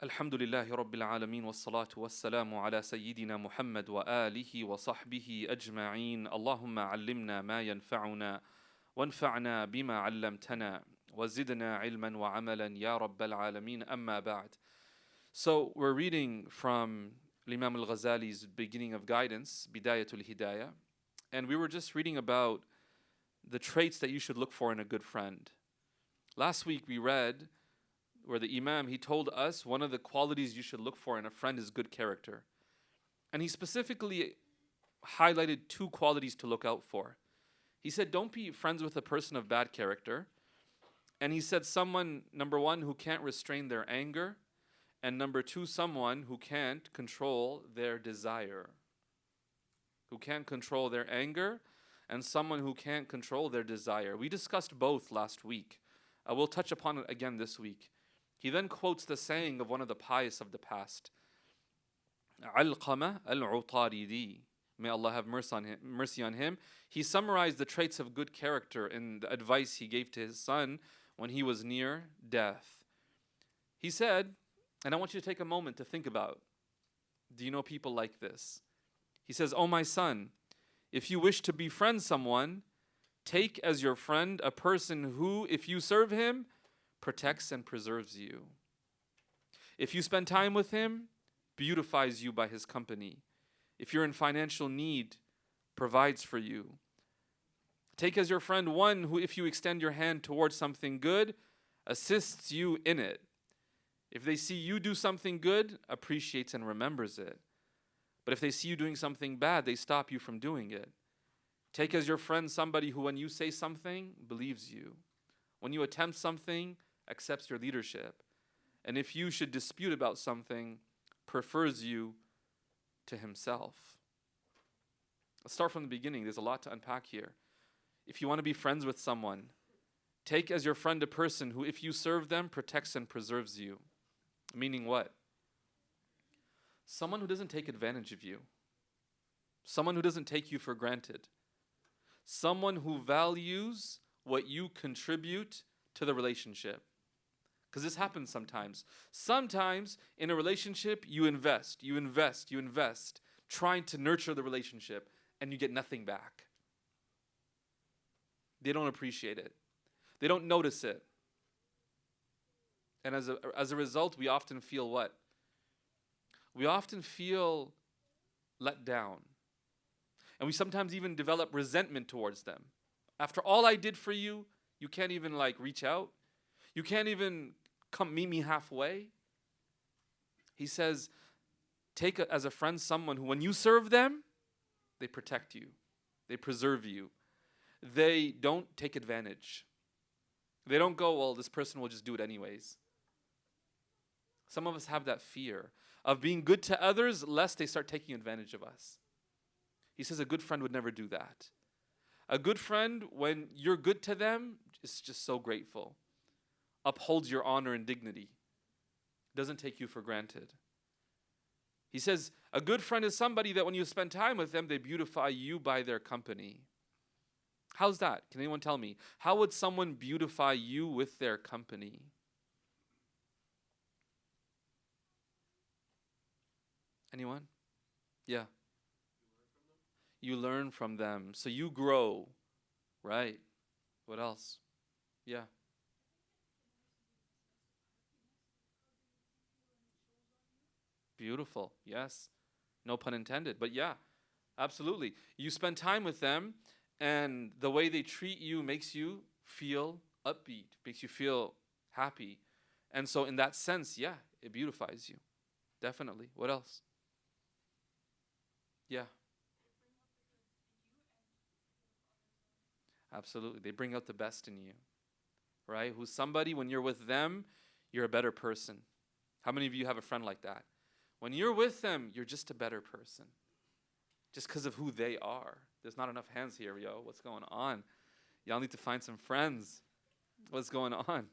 الحمد لله رب العالمين والصلاة والسلام على سيدنا محمد وآله وصحبه أجمعين اللهم علمنا ما ينفعنا وانفعنا بما علمتنا وزدنا علما وعملا يا رب العالمين أما بعد. So we're reading from Imam al-Ghazali's Beginning of Guidance, Bidayatul Hidayah, and we were just reading about the traits that you should look for in a good friend. Last week we read where the Imam, he told us one of the qualities you should look for in a friend is good character. And he specifically highlighted two qualities to look out for. He said, don't be friends with a person of bad character. And he said, someone, number one, who can't restrain their anger. And number two, someone who can't control their desire. Who can't control their anger, and someone who can't control their desire. We discussed both last week. We'll touch upon it again this week. He then quotes the saying of one of the pious of the past. Alqamah al-Utaridi. May Allah have mercy on him. He summarized the traits of good character in the advice he gave to his son when he was near death. He said, and I want you to take a moment to think about, do you know people like this? He says, "O my son, if you wish to befriend someone, take as your friend a person who, if you serve him, protects and preserves you. If you spend time with him, beautifies you by his company. If you're in financial need, provides for you. Take as your friend one who, if you extend your hand towards something good, assists you in it. If they see you do something good, appreciates and remembers it. But if they see you doing something bad, they stop you from doing it. Take as your friend somebody who, when you say something, believes you. When you attempt something, accepts your leadership. And if you should dispute about something, prefers you to himself." Let's start from the beginning. There's a lot to unpack here. If you want to be friends with someone, take as your friend a person who, if you serve them, protects and preserves you. Meaning what? Someone who doesn't take advantage of you. Someone who doesn't take you for granted. Someone who values what you contribute to the relationship. Because this happens sometimes. Sometimes in a relationship, you invest, trying to nurture the relationship, and you get nothing back. They don't appreciate it. They don't notice it. And as a result, we often feel what? We often feel let down. And we sometimes even develop resentment towards them. After all I did for you, you can't even reach out. You can't even come meet me halfway. He says, take as a friend someone who, when you serve them, they protect you. They preserve you. They don't take advantage. They don't go, well, this person will just do it anyways. Some of us have that fear of being good to others lest they start taking advantage of us. He says a good friend would never do that. A good friend, when you're good to them, is just so grateful. Upholds your honor and dignity. Doesn't take you for granted. He says a good friend is somebody that when you spend time with them, they beautify you by their company. How's that? Can anyone tell me? How would someone beautify you with their company? Anyone? Yeah. You learn from them. So you grow, right? What else? Yeah. Beautiful. Yes. No pun intended. But yeah, absolutely. You spend time with them, and the way they treat you makes you feel upbeat, makes you feel happy. And so in that sense, yeah, it beautifies you. Definitely. What else? Yeah. Absolutely. They bring out the best in you, right? Who's somebody, when you're with them, you're a better person. How many of you have a friend like that? When you're with them, you're just a better person. Just because of who they are. There's not enough hands here, yo. What's going on? Y'all need to find some friends. What's going on?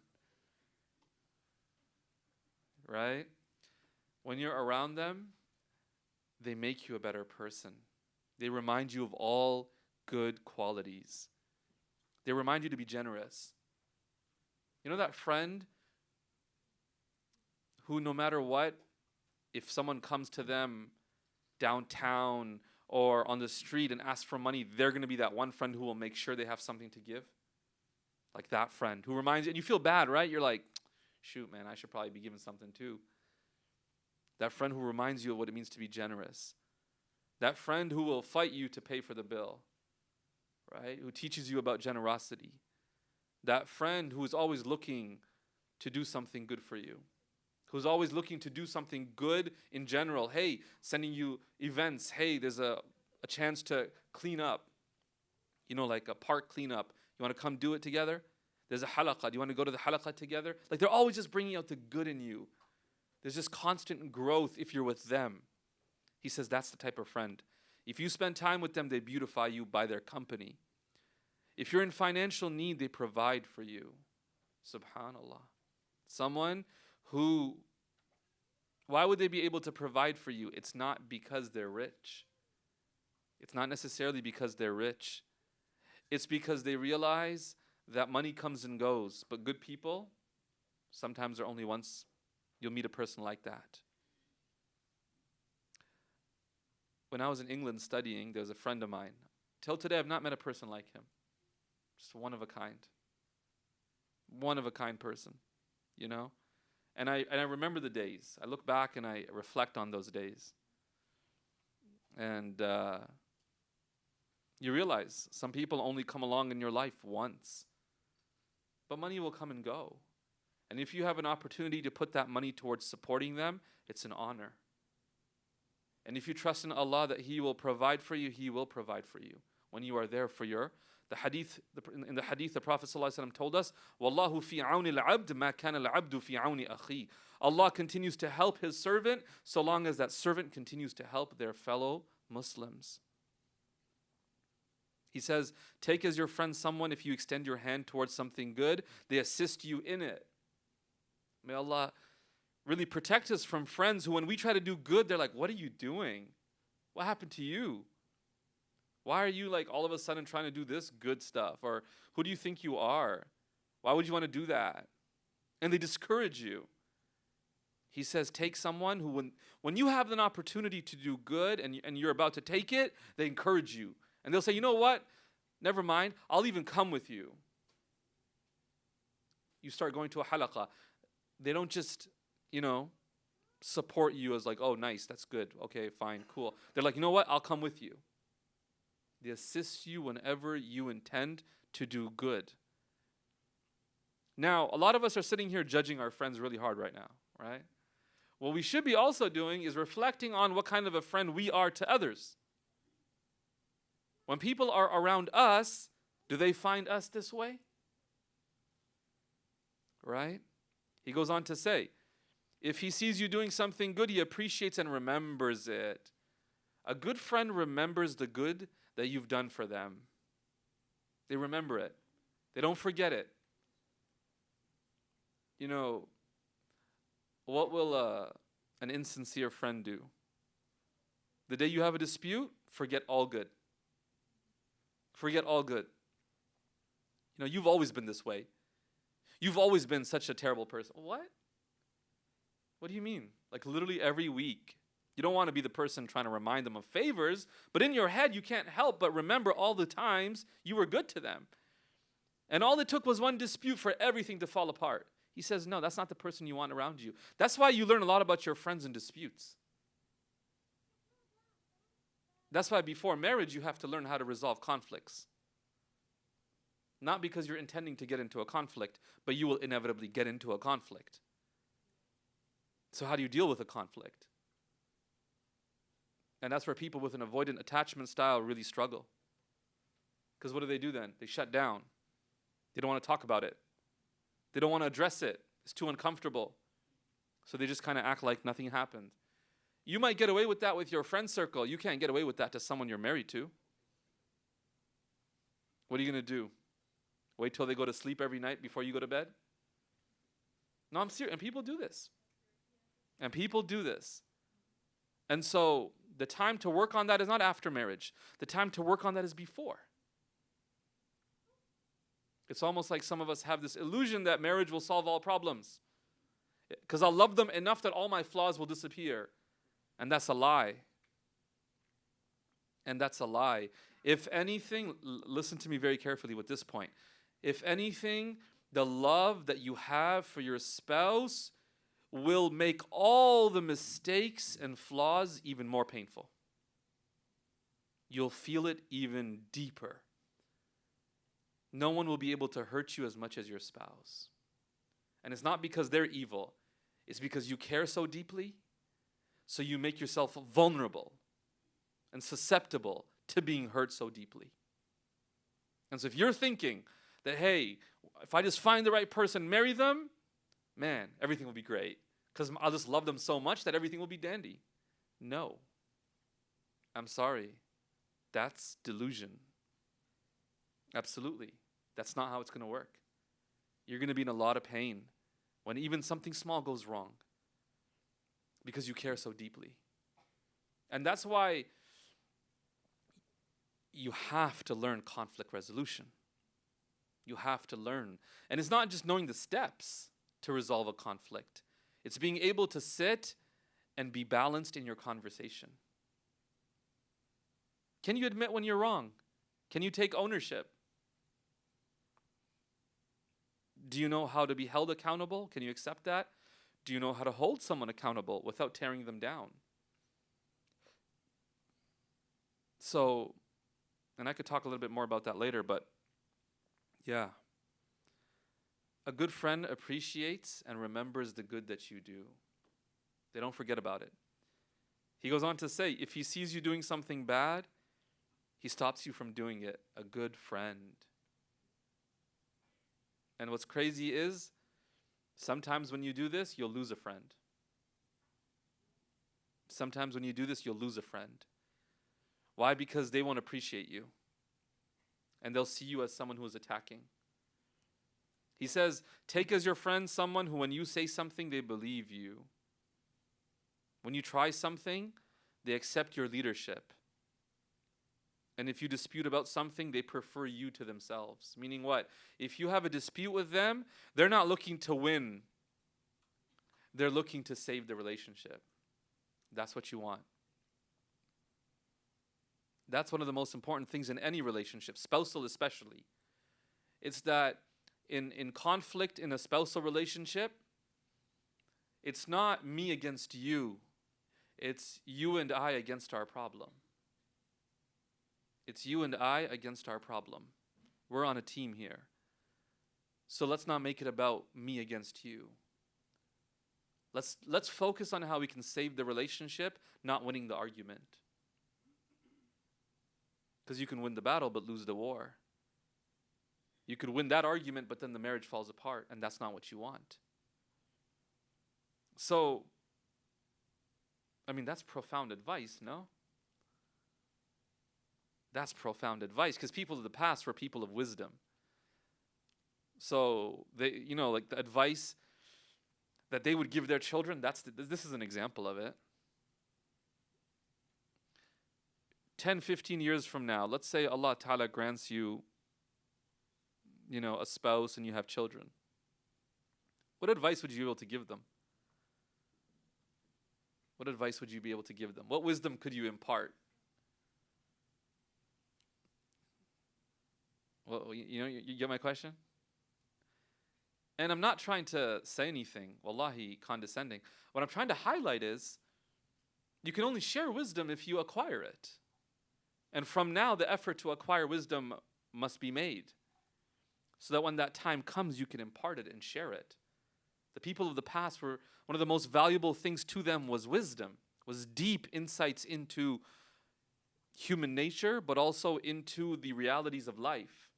Right? When you're around them, they make you a better person. They remind you of all good qualities. They remind you to be generous. You know that friend who no matter what, if someone comes to them downtown or on the street and asks for money, they're going to be that one friend who will make sure they have something to give? Like that friend who reminds you, and you feel bad, right? You're like, shoot, man, I should probably be giving something too. That friend who reminds you of what it means to be generous. That friend who will fight you to pay for the bill, right? Who teaches you about generosity. That friend who is always looking to do something good for you. Who's always looking to do something good in general. Hey, sending you events. Hey, there's a chance to clean up. You know, like a park cleanup. You want to come do it together? There's a halaqah. Do you want to go to the halaqah together? Like they're always just bringing out the good in you. There's just constant growth if you're with them. He says that's the type of friend. If you spend time with them, they beautify you by their company. If you're in financial need, they provide for you. Subhanallah. Someone who, why would they be able to provide for you? It's not because they're rich. It's not necessarily because they're rich. It's because they realize that money comes and goes, but good people, sometimes they're only once. You'll meet a person like that. When I was in England studying, there was a friend of mine. Till today, I've not met a person like him. Just one of a kind. One of a kind person, you know? And I remember the days. I look back and I reflect on those days. And you realize some people only come along in your life once. But money will come and go. And if you have an opportunity to put that money towards supporting them, it's an honor. And if you trust in Allah that He will provide for you, He will provide for you. When you are there for in the hadith, the Prophet ﷺ told us, وَاللَّهُ فِي عَوْنِ الْعَبْدِ مَا كَانَ الْعَبْدُ فِي عَوْنِ أَخِيهِ. Allah continues to help His servant so long as that servant continues to help their fellow Muslims. He says, take as your friend someone, if you extend your hand towards something good, they assist you in it. May Allah really protect us from friends who, when we try to do good, they're like, what are you doing? What happened to you? Why are you like all of a sudden trying to do this good stuff? Or who do you think you are? Why would you want to do that? And they discourage you. He says, take someone who, when you have an opportunity to do good and you're about to take it, they encourage you. And they'll say, you know what? Never mind. I'll even come with you. You start going to a halaqah. They don't just, support you as like, oh, nice, that's good. Okay, fine, cool. They're like, you know what? I'll come with you. They assist you whenever you intend to do good. Now, a lot of us are sitting here judging our friends really hard right now, right? What we should be also doing is reflecting on what kind of a friend we are to others. When people are around us, do they find us this way? Right? He goes on to say, if he sees you doing something good, he appreciates and remembers it. A good friend remembers the good that you've done for them. They remember it. They don't forget it. What will an insincere friend do? The day you have a dispute, forget all good. Forget all good. You've always been this way. You've always been such a terrible person. What? What do you mean? Like literally every week. You don't want to be the person trying to remind them of favors, but in your head you can't help but remember all the times you were good to them. And all it took was one dispute for everything to fall apart. He says, no, that's not the person you want around you. That's why you learn a lot about your friends in disputes. That's why before marriage you have to learn how to resolve conflicts. Not because you're intending to get into a conflict, but you will inevitably get into a conflict. So how do you deal with a conflict? And that's where people with an avoidant attachment style really struggle. Because what do then? They shut down. They don't want to talk about it. They don't want to address it. It's too uncomfortable. So they just kind of act like nothing happened. You might get away with that with your friend circle. You can't get away with that to someone you're married to. What are you going to do? Wait till they go to sleep every night before you go to bed? No, I'm serious. And people do this. And so the time to work on that is not after marriage. The time to work on that is before. It's almost like some of us have this illusion that marriage will solve all problems. Because I'll love them enough that all my flaws will disappear. And that's a lie. And that's a lie. If anything, listen to me very carefully with this point. If anything, the love that you have for your spouse will make all the mistakes and flaws even more painful. You'll feel it even deeper. No one will be able to hurt you as much as your spouse. And it's not because they're evil. It's because you care so deeply, so you make yourself vulnerable and susceptible to being hurt so deeply. And so if you're thinking that, hey, if I just find the right person, marry them, man, everything will be great. Because I'll just love them so much that everything will be dandy. No. I'm sorry. That's delusion. Absolutely. That's not how it's going to work. You're going to be in a lot of pain when even something small goes wrong because you care so deeply. And that's why you have to learn conflict resolution. You have to learn. And it's not just knowing the steps to resolve a conflict. It's being able to sit and be balanced in your conversation. Can you admit when you're wrong? Can you take ownership? Do you know how to be held accountable? Can you accept that? Do you know how to hold someone accountable without tearing them down? So, and I could talk a little bit more about that later, but yeah. A good friend appreciates and remembers the good that you do. They don't forget about it. He goes on to say, if he sees you doing something bad, he stops you from doing it. A good friend. And what's crazy is, sometimes when you do this, you'll lose a friend. Sometimes when you do this, you'll lose a friend. Why? Because they won't appreciate you. And they'll see you as someone who is attacking. He says, take as your friend someone who when you say something, they believe you. When you try something, they accept your leadership. And if you dispute about something, they prefer you to themselves. Meaning what? If you have a dispute with them, they're not looking to win. They're looking to save the relationship. That's what you want. That's one of the most important things in any relationship, spousal especially. It's that in conflict in a spousal relationship, it's not me against you. It's you and I against our problem. It's you and I against our problem. We're on a team here. So let's not make it about me against you. Let's focus on how we can save the relationship, not winning the argument. Because you can win the battle but lose the war. You could win that argument, but then the marriage falls apart, and that's not what you want. So, I mean, that's profound advice, no? That's profound advice, because people of the past were people of wisdom. So, they, like the advice that they would give their children, this is an example of it. 10, 15 years from now, let's say Allah Ta'ala grants you, a spouse and you have children. What advice would you be able to give them? What advice would you be able to give them? What wisdom could you impart? Well, you get my question? And I'm not trying to say anything, wallahi, condescending. What I'm trying to highlight is, you can only share wisdom if you acquire it. And from now, the effort to acquire wisdom must be made, so that when that time comes, you can impart it and share it. The people of the past were, one of the most valuable things to them was wisdom, was deep insights into human nature, but also into the realities of life.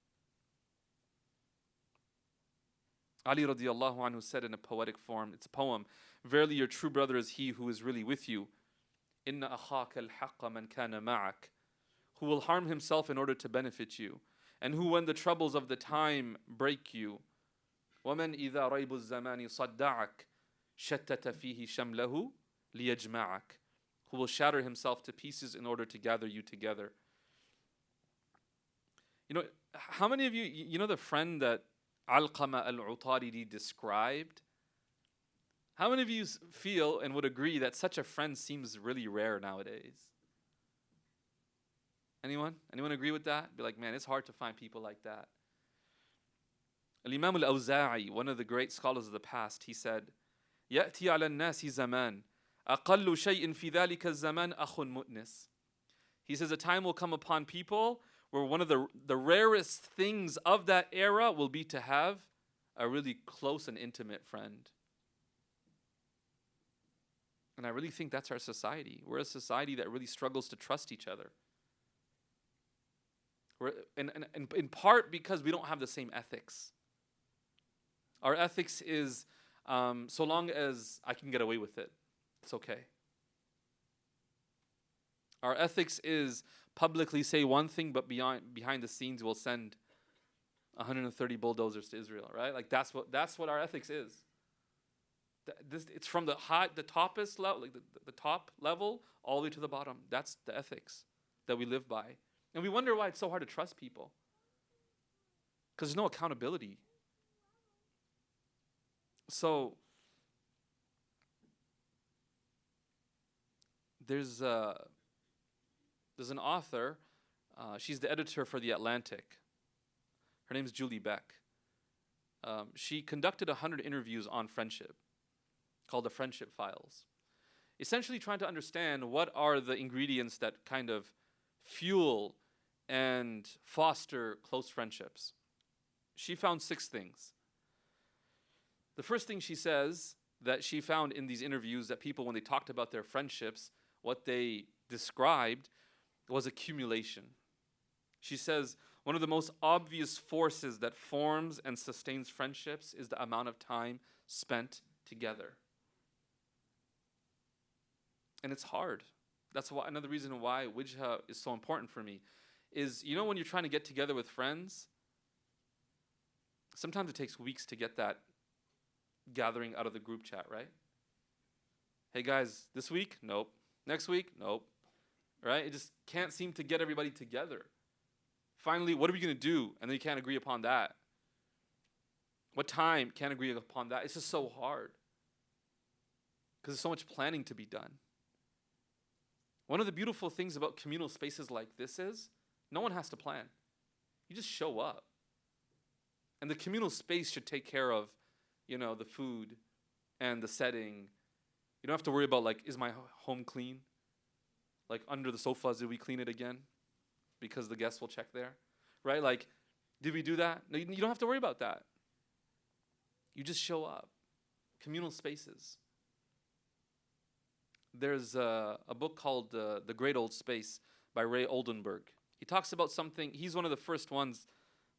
Ali radiallahu anhu said in a poetic form, it's a poem, verily your true brother is he who is really with you. Inna akhaka al-haqqa man kana ma'ak. Who will harm himself in order to benefit you. And who when the troubles of the time break you. وَمَنْ إِذَا رَيْبُ الزَّمَانِ صَدَّعَكَ شَتَّتَ فِيهِ شَمْلَهُ لِيَجْمَعَكَ. Who will shatter himself to pieces in order to gather you together. How many of you, the friend that Alqama al-Utaridi described? How many of you feel and would agree that such a friend seems really rare nowadays? Anyone? Anyone agree with that? Be like, man, it's hard to find people like that. Al-Imam al-Awza'i, one of the great scholars of the past, he said, يأتي على الناس زمان أقل شيء في ذلك الزمان أخ مؤنس. He says a time will come upon people where one of the rarest things of that era will be to have a really close and intimate friend. And I really think that's our society. We're a society that really struggles to trust each other. And in part because we don't have the same ethics. Our ethics is, so long as I can get away with it, it's okay. Our ethics is publicly say one thing, but behind the scenes we'll send 130 bulldozers to Israel, right? Like that's what our ethics is. It's from the toppest level, like the top level, all the way to the bottom. That's the ethics that we live by. And we wonder why it's so hard to trust people. Because there's no accountability. So, there's an author, she's the editor for The Atlantic. Her name's Julie Beck. She conducted 100 interviews on friendship, called the Friendship Files. Essentially trying to understand what are the ingredients that kind of fuel and foster close friendships. She found 6 things. The first thing she says that she found in these interviews that people, when they talked about their friendships, what they described was accumulation. She says one of the most obvious forces that forms and sustains friendships is the amount of time spent together. And it's hard. That's why another reason why Wijhah is so important for me is, you know, when you're trying to get together with friends, sometimes it takes weeks to get that gathering out of the group chat, right? Hey guys, this week? Nope. Next week? Nope. Right? It just can't seem to get everybody together. Finally, what are we going to do? And then you can't agree upon that. What time? Can't agree upon that. It's just so hard. Because there's so much planning to be done. One of the beautiful things about communal spaces like this is no one has to plan. You just show up. And the communal space should take care of, you know, the food and the setting. You don't have to worry about, like, is my home clean? Like, under the sofas, did we clean it again? Because the guests will check there, right? Like, did we do that? No, you don't have to worry about that. You just show up. Communal spaces. There's a book called The Great Old Space by Ray Oldenburg. He talks about something, he's one of the first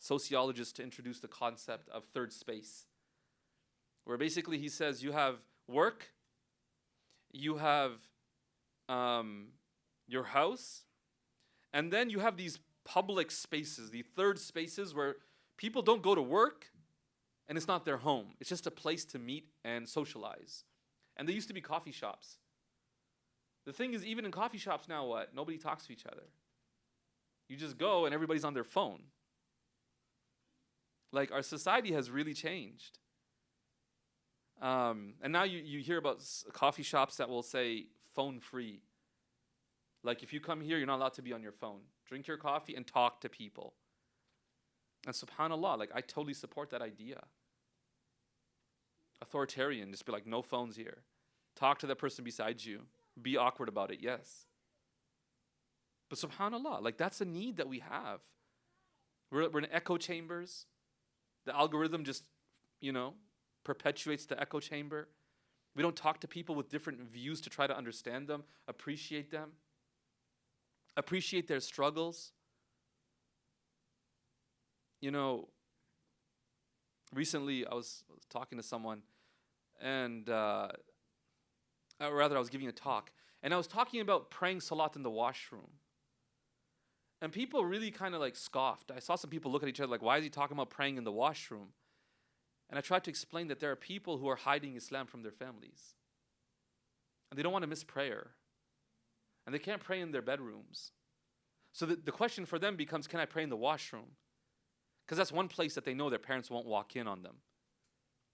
sociologists to introduce the concept of third space, where basically he says you have work, you have your house, and then you have these public spaces, the third spaces where people don't go to work and it's not their home. It's just a place to meet and socialize. And they used to be coffee shops. The thing is, even in coffee shops now, what? Nobody talks to each other. You just go and everybody's on their phone. Like, our society has really changed. And now you hear about coffee shops that will say phone free. Like, if you come here, you're not allowed to be on your phone. Drink your coffee and talk to people. And subhanAllah, like, I totally support that idea. Authoritarian, just be like, no phones here. Talk to that person beside you. Be awkward about it, yes. But subhanAllah, like, that's a need that we have. We're in echo chambers. The algorithm just, you know, perpetuates the echo chamber. We don't talk to people with different views to try to understand them, appreciate them, appreciate their struggles. You know, recently I was talking to someone, and rather I was giving a talk, and I was talking about praying salat in the washroom. And people really kind of like scoffed. I saw some people look at each other like, why is he talking about praying in the washroom? And I tried to explain that there are people who are hiding Islam from their families. And they don't want to miss prayer. And they can't pray in their bedrooms. So the question for them becomes, can I pray in the washroom? Because that's one place that they know their parents won't walk in on them.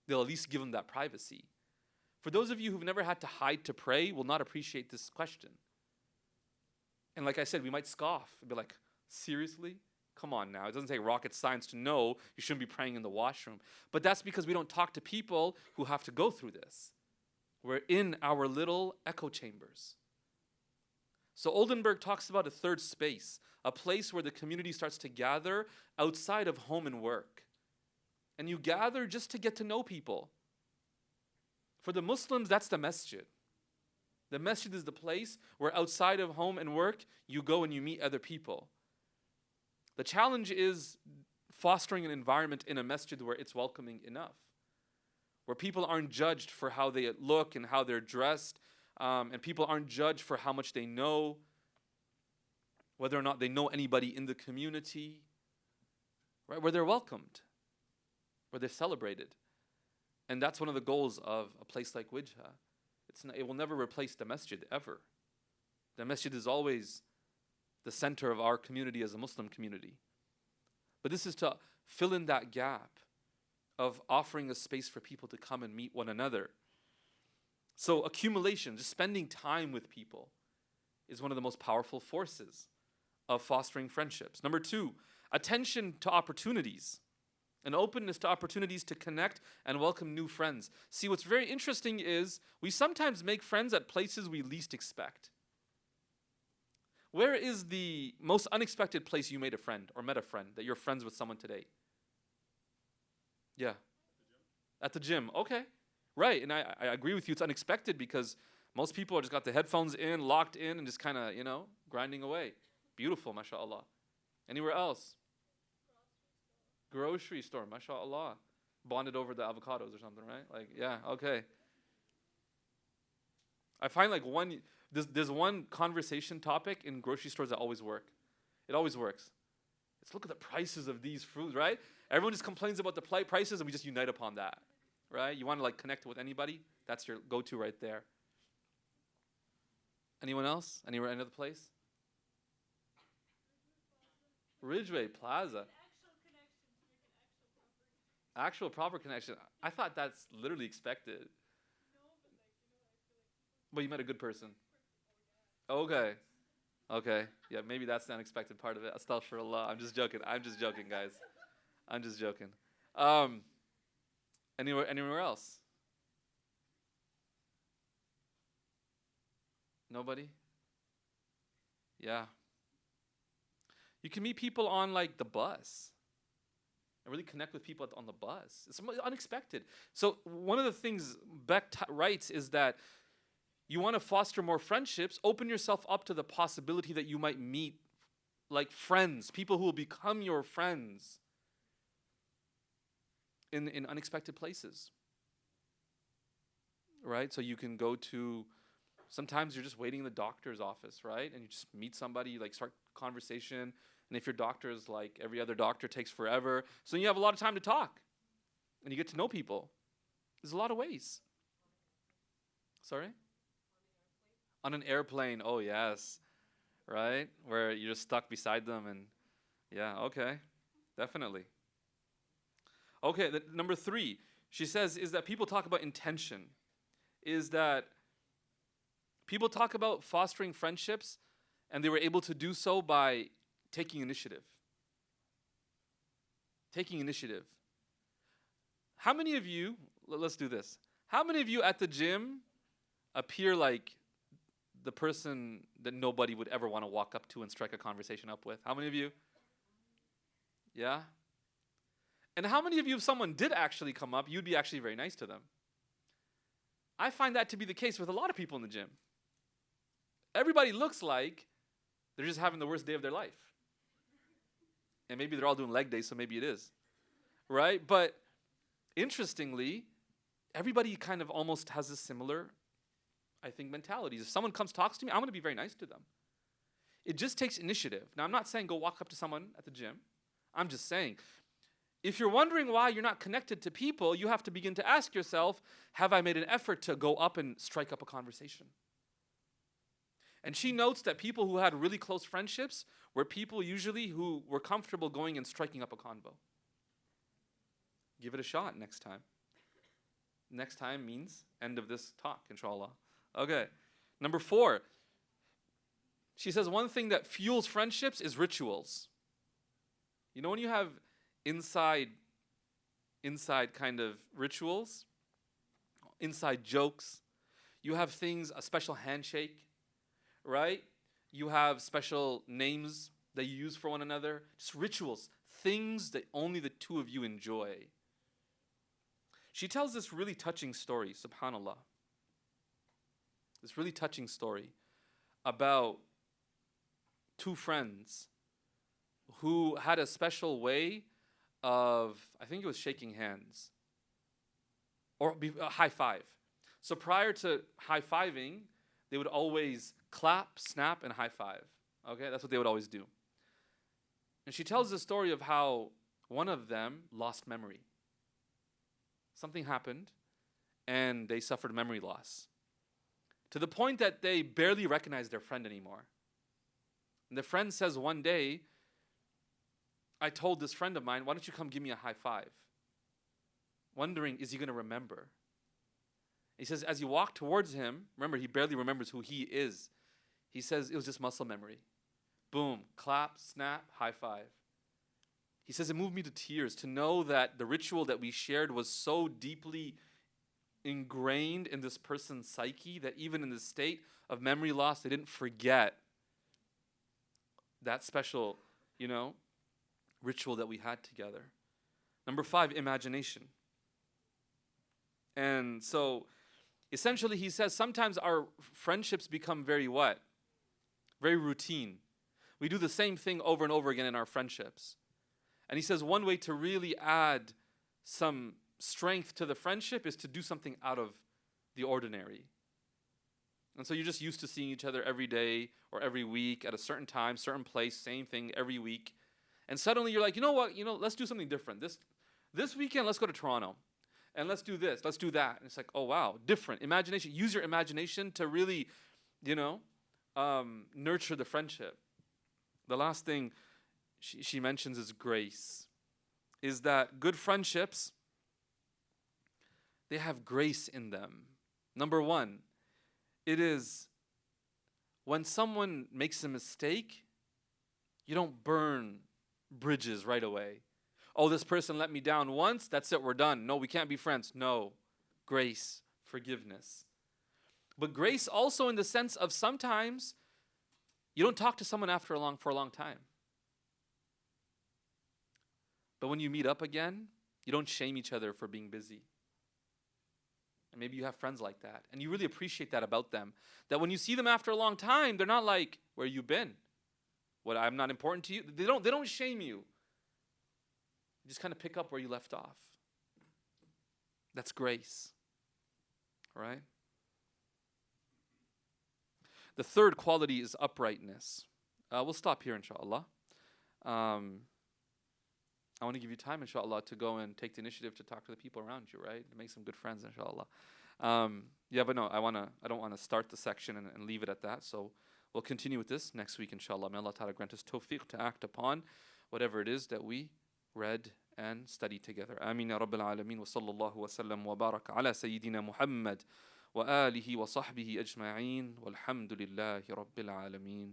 They'll at least give them that privacy. For those of you who've never had to hide to pray will not appreciate this question. And like I said, we might scoff and be like, seriously? Come on now. It doesn't take rocket science to know you shouldn't be praying in the washroom. But that's because we don't talk to people who have to go through this. We're in our little echo chambers. So Oldenburg talks about a third space, a place where the community starts to gather outside of home and work. And you gather just to get to know people. For the Muslims, that's the masjid. The masjid is the place where outside of home and work, you go and you meet other people. The challenge is fostering an environment in a masjid where it's welcoming enough, where people aren't judged for how they look and how they're dressed, and people aren't judged for how much they know, whether or not they know anybody in the community, right? Where they're welcomed, where they're celebrated. And that's one of the goals of a place like Wijhah. It will never replace the masjid, ever. The masjid is always the center of our community as a Muslim community. But this is to fill in that gap of offering a space for people to come and meet one another. So accumulation, just spending time with people, is one of the most powerful forces of fostering friendships. Number 2, attention to opportunities. An openness to opportunities to connect and welcome new friends. See, what's very interesting is we sometimes make friends at places we least expect. Where is the most unexpected place you made a friend or met a friend that you're friends with someone today? Yeah. At the gym. Okay. Right. And I agree with you. It's unexpected because most people just got the headphones in, locked in, and just kind of, grinding away. Beautiful, mashallah. Anywhere else? Grocery store, mashallah. Bonded over the avocados or something, right? Like, yeah, okay. I find like there's one conversation topic in grocery stores that always work. It always works. It's look at the prices of these fruits, right? Everyone just complains about the prices and we just unite upon that, right? You want to like connect with anybody? That's your go-to right there. Anyone else? Anywhere, any other place? Ridgeway Plaza. Actual proper connection. I thought that's literally expected. But you met a good person. Okay. Okay. Yeah, maybe that's the unexpected part of it. Astaghfirullah. I'm just joking, guys. I'm just joking. Anywhere else? Nobody? Yeah. You can meet people on like the bus. And really connect with people on the bus. It's unexpected. So one of the things Beck writes is that you want to foster more friendships, open yourself up to the possibility that you might meet like friends, people who will become your friends in unexpected places. Right? So you can go to, sometimes you're just waiting in the doctor's office, right? And you just meet somebody, you like start conversation. And if your doctor is like every other doctor, takes forever. So you have a lot of time to talk. And you get to know people. There's a lot of ways. Sorry? On an airplane. Oh, yes. Right? Where you're just stuck beside them. And yeah, okay. Definitely. Okay, number 3, she says, is that people talk about intention. Is that people talk about fostering friendships, and they were able to do so by taking initiative. Taking initiative. How many of you, let's do this. How many of you at the gym appear like the person that nobody would ever want to walk up to and strike a conversation up with? How many of you? Yeah? And how many of you, if someone did actually come up, you'd be actually very nice to them? I find that to be the case with a lot of people in the gym. Everybody looks like they're just having the worst day of their life. And maybe they're all doing leg days, so maybe it is. Right? But interestingly, everybody kind of almost has a similar, I think, mentality. If someone comes talks to me, I'm going to be very nice to them. It just takes initiative. Now, I'm not saying go walk up to someone at the gym. I'm just saying, if you're wondering why you're not connected to people, you have to begin to ask yourself, have I made an effort to go up and strike up a conversation? And she notes that people who had really close friendships were people usually who were comfortable going and striking up a convo. Give it a shot next time. next time means end of this talk, inshallah. Okay. Number 4, she says one thing that fuels friendships is rituals. You know when you have inside kind of rituals, inside jokes, you have things, a special handshake, right? You have special names that you use for one another, just rituals, things that only the two of you enjoy. She tells this really touching story, subhanallah. This really touching story about two friends who had a special way of, I think it was shaking hands or a high five. So prior to high fiving, they would always clap, snap, and high five. Okay, that's what they would always do. And she tells the story of how one of them lost memory. Something happened, and they suffered memory loss to the point that they barely recognized their friend anymore. And the friend says one day, I told this friend of mine, why don't you come give me a high five? Wondering, is he going to remember? He says, as you walk towards him, remember, he barely remembers who he is. He says, it was just muscle memory. Boom, clap, snap, high five. He says, it moved me to tears to know that the ritual that we shared was so deeply ingrained in this person's psyche that even in the state of memory loss, they didn't forget that special, ritual that we had together. Number 5, imagination. And so essentially he says sometimes our friendships become very what? Very routine. We do the same thing over and over again in our friendships. And he says one way to really add some strength to the friendship is to do something out of the ordinary. And so you're just used to seeing each other every day or every week at a certain time, certain place, same thing every week. And suddenly you're like, you know what, let's do something different. This weekend, let's go to Toronto. And let's do this, let's do that. And it's like, oh wow, different. Imagination. Use your imagination to really, nurture the friendship. The last thing she mentions is grace. Is that good friendships, they have grace in them. Number 1, it is when someone makes a mistake, you don't burn bridges right away. Oh, this person let me down once, that's it, we're done. No, we can't be friends. No. Grace, forgiveness. But grace also in the sense of sometimes you don't talk to someone for a long time. But when you meet up again, you don't shame each other for being busy. And maybe you have friends like that. And you really appreciate that about them. That when you see them after a long time, they're not like, where you been? What, I'm not important to you? They don't shame you. You just kind of pick up where you left off. That's grace. All right? The third quality is uprightness. We'll stop here, inshallah. I want to give you time, inshallah, to go and take the initiative to talk to the people around you, right? To make some good friends, inshallah. But no, I don't want to start the section and leave it at that. So we'll continue with this next week, inshallah. May Allah Ta'ala grant us tawfiq to act upon whatever it is that we read and studied together. Ameen ya Rabbil Alameen wa sallallahu wa sallam wa baraka ala Sayyidina Muhammad wa alihi wa sahbihi ajma'een walhamdulillahi Rabbil Alameen.